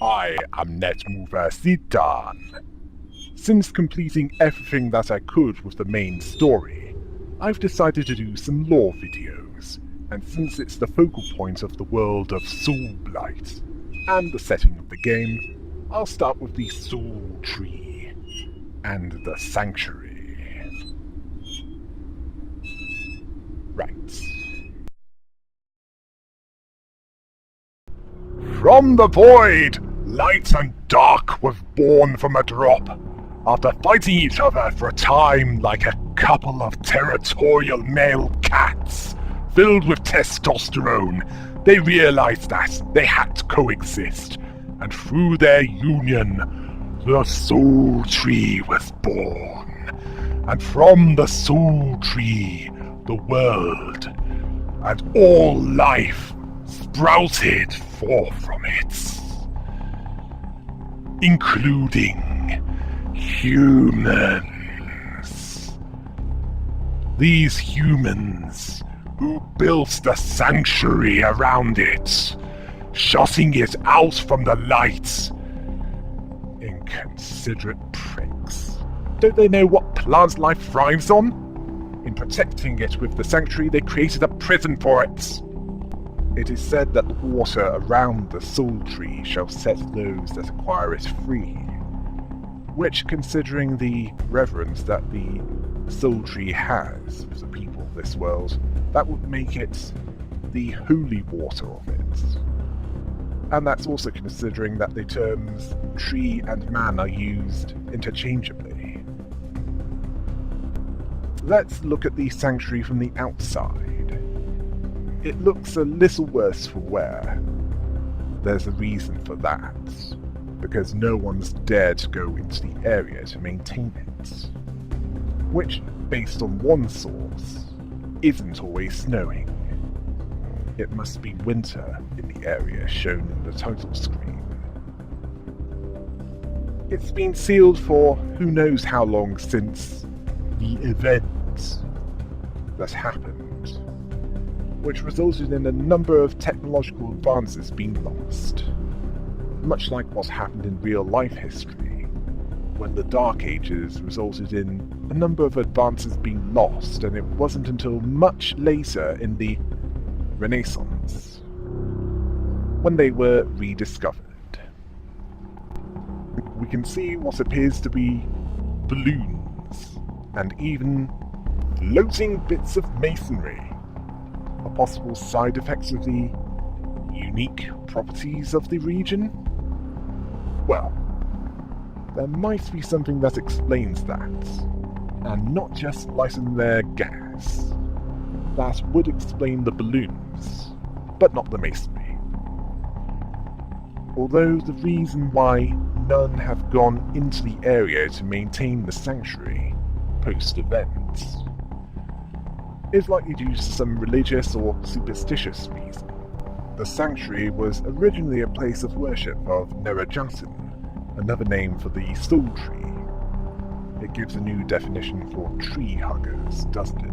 I am NetMoverSitan. Since completing everything that I could with the main story, I've decided to do some lore videos, and since it's the focal point of the world of Soulblight and the setting of the game, I'll start with the Soul Tree and the Sanctuary. Right. From the void, light and dark were born from a drop. After fighting each other for a time like a couple of territorial male cats, filled with testosterone, they realized that they had to coexist, and through their union, the Soul Tree was born. And from the Soul Tree, the world and all life sprouted forth from it, including humans. These humans who built the sanctuary around it, shutting it out from the light. Inconsiderate pricks. Don't they know what plant life thrives on? In protecting it with the sanctuary, they created a prison for it. It is said that the water around the Soul Tree shall set those that acquire it free, which, considering the reverence that the Soul Tree has for the people of this world, that would make it the holy water of it. And that's also considering that the terms tree and man are used interchangeably. Let's look at the sanctuary from the outside. It looks a little worse for wear. There's a reason for that, because no one's dared to go into the area to maintain it. Which, based on one source, isn't always snowing. It must be winter in the area shown in the title screen. It's been sealed for who knows how long since the event that happened, which resulted in a number of technological advances being lost. Much like what happened in real-life history, when the Dark Ages resulted in a number of advances being lost, and it wasn't until much later in the Renaissance when they were rediscovered. We can see what appears to be balloons, and even floating bits of masonry, are possible side effects of the unique properties of the region? Well, there might be something that explains that, and not just light and their gas. That would explain the balloons, but not the masonry. Although the reason why none have gone into the area to maintain the sanctuary post-event is likely due to some religious or superstitious reason. The sanctuary was originally a place of worship of Nerajuntin, another name for the Soul Tree. It gives a new definition for tree huggers, doesn't it?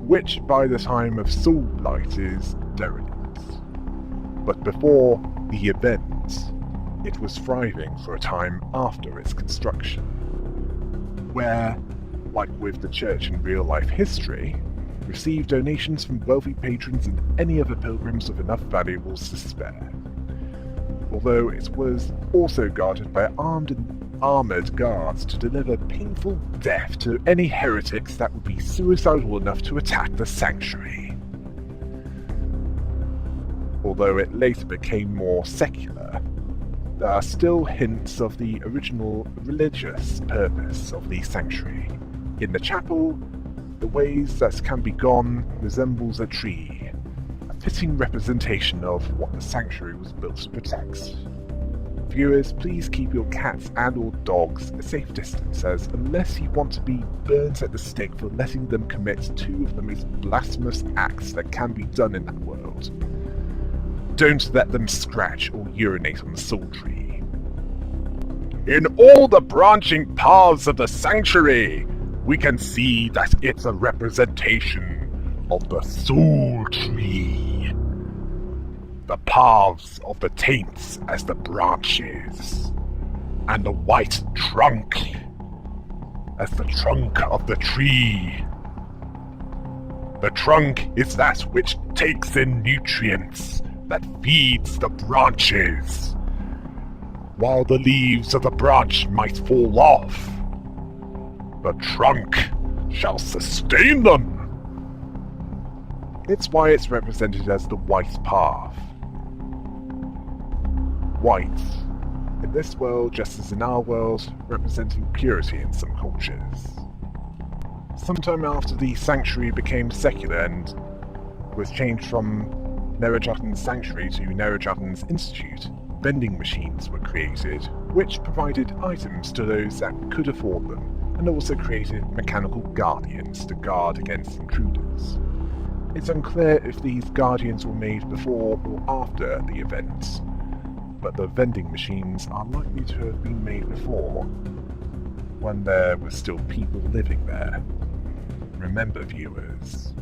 Which, by the time of Soulblight, is derelict. But before the event, it was thriving for a time after its construction, where, like with the church in real-life history, received donations from wealthy patrons and any other pilgrims with enough valuables to spare. Although it was also guarded by armored guards to deliver painful death to any heretics that would be suicidal enough to attack the sanctuary. Although it later became more secular, there are still hints of the original religious purpose of the sanctuary. In the chapel, the ways that can be gone resembles a tree, a fitting representation of what the sanctuary was built to protect. Viewers, please keep your cats and or dogs a safe distance, as unless you want to be burnt at the stake for letting them commit two of the most blasphemous acts that can be done in that world, don't let them scratch or urinate on the Soul Tree. In all the branching paths of the sanctuary, we can see that it's a representation of the Soul Tree. the paths of the taints as the branches, and the white trunk as the trunk of the tree. The trunk is that which takes in nutrients that feeds the branches, while the leaves of the branch might fall off. The trunk shall sustain them. It's why it's represented as the white path. White, in this world just as in our world, representing purity in some cultures. Sometime after the sanctuary became secular and was changed from Nerajatan's Sanctuary to Nerajatan's Institute, vending machines were created, which provided items to those that could afford them, and also created mechanical guardians to guard against intruders. It's unclear if these guardians were made before or after the event, but the vending machines are likely to have been made before, when there were still people living there. Remember, viewers,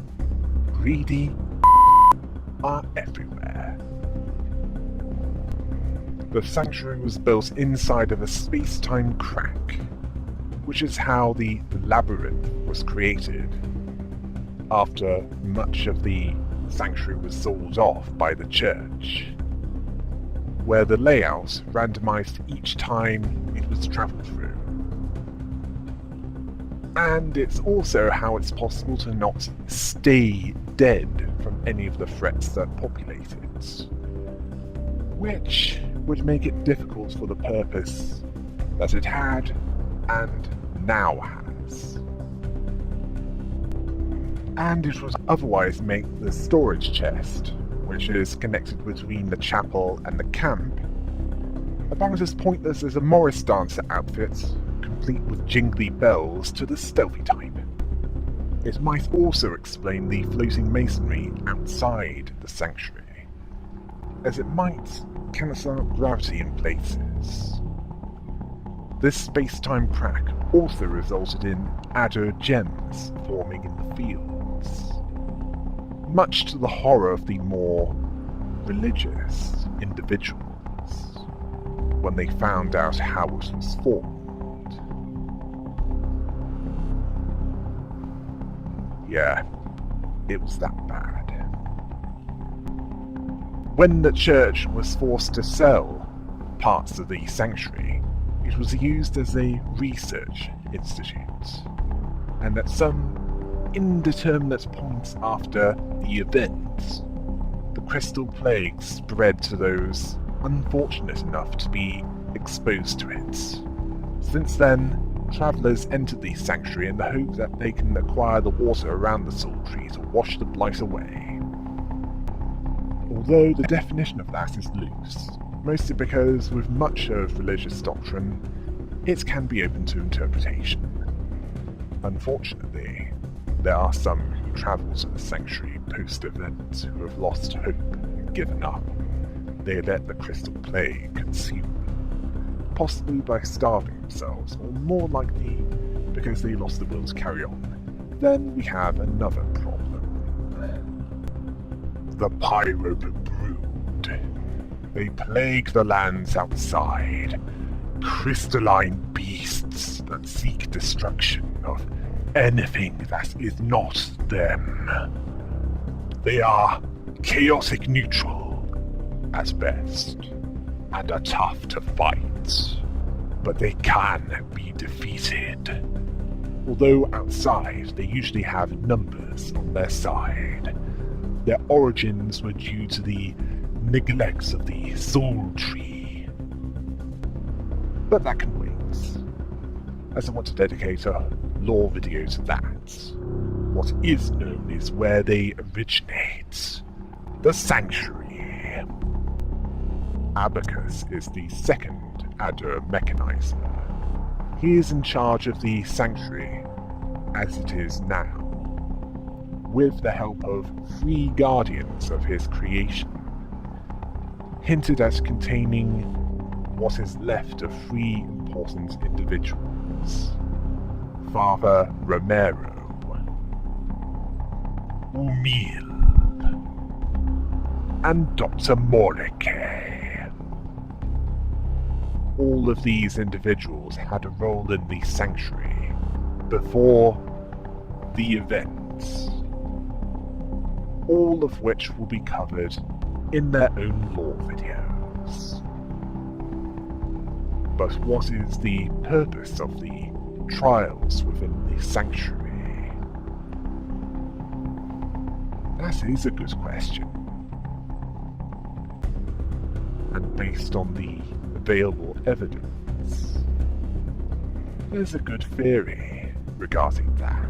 greedy are everywhere. The sanctuary was built inside of a space-time crack, which is how the labyrinth was created, after much of the sanctuary was sold off by the church, where the layout randomized each time it was traveled through. And it's also how it's possible to not stay dead from any of the threats that populate it, which would make it difficult for the purpose that it had and now has. And it would otherwise make the storage chest, which is connected between the chapel and the camp, about as pointless as a Morris dancer outfit, complete with jingly bells to the stealthy type. It might also explain the floating masonry outside the sanctuary, as it might cancel out gravity in places. This space-time crack also resulted in adder gems forming in the fields, much to the horror of the more religious individuals when they found out how it was formed. Yeah, it was that bad. When the church was forced to sell parts of the sanctuary, it was used as a research institute, and at some indeterminate point after the event, the crystal plague spread to those unfortunate enough to be exposed to it. Since then, travellers enter the sanctuary in the hope that they can acquire the water around the soul tree to wash the blight away. Although the definition of that is loose, mostly because with much of religious doctrine, it can be open to interpretation. Unfortunately, there are some who travel to the sanctuary post-event who have lost hope and given up. They let the crystal plague consume them, possibly by starving themselves, or more likely because they lost the will to carry on. Then we have another problem. The Pyrope Brood. They plague the lands outside, crystalline beasts that seek destruction of anything that is not them. They are chaotic neutral at best, and are tough to fight, but they can be defeated. Although outside, they usually have numbers on their side. Their origins were due to the neglect of the soul tree. But that can wait, as I want to dedicate a lore video to that. What is known is where they originate, the Sanctuary. Abacus is the second Adder mechanizer. He is in charge of the Sanctuary as it is now, with the help of 3 guardians of his creation, hinted at containing what is left of 3 important individuals: Father Romero, Umil, and Dr. Morike. All of these individuals had a role in the sanctuary before the events, all of which will be covered in their own lore videos. But what is the purpose of the trials within the sanctuary? That is a good question. And based on the available evidence, there's a good theory regarding that.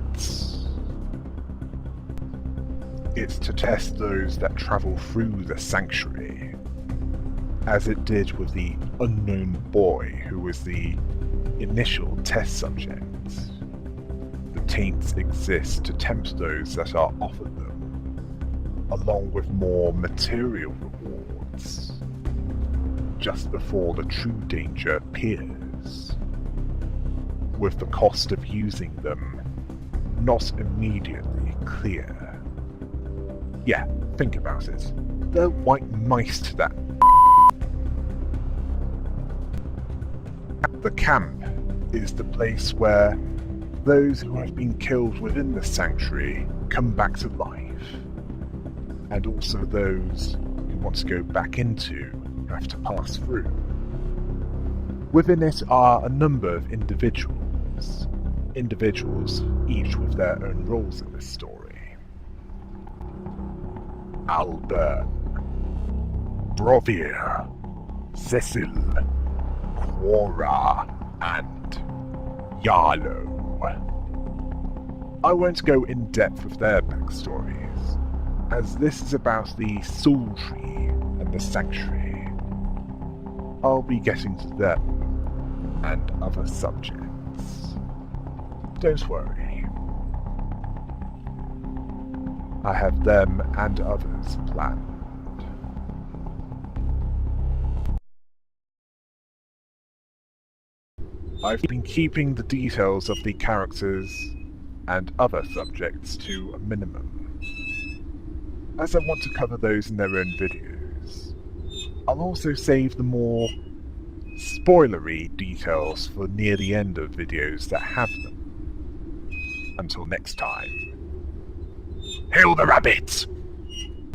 It's to test those that travel through the sanctuary, as it did with the unknown boy who was the initial test subject. The taints exist to tempt those that are offered them, along with more material rewards, just before the true danger appears, with the cost of using them not immediately clear. Yeah, think about it. They're white mice to that. The camp is the place where those who have been killed within the sanctuary come back to life, and also those who want to go back into have to pass through. Within it are a number of individuals each with their own roles in this story. Alburn, Brovir, Cecil, Quora, and Yarlo. I won't go in depth with their backstories, as this is about the Soul Tree and the Sanctuary. I'll be getting to them and other subjects. Don't worry. I have them and others planned. I've been keeping the details of the characters and other subjects to a minimum, as I want to cover those in their own videos. I'll also save the more spoilery details for near the end of videos that have them. Until next time, hail the rabbit!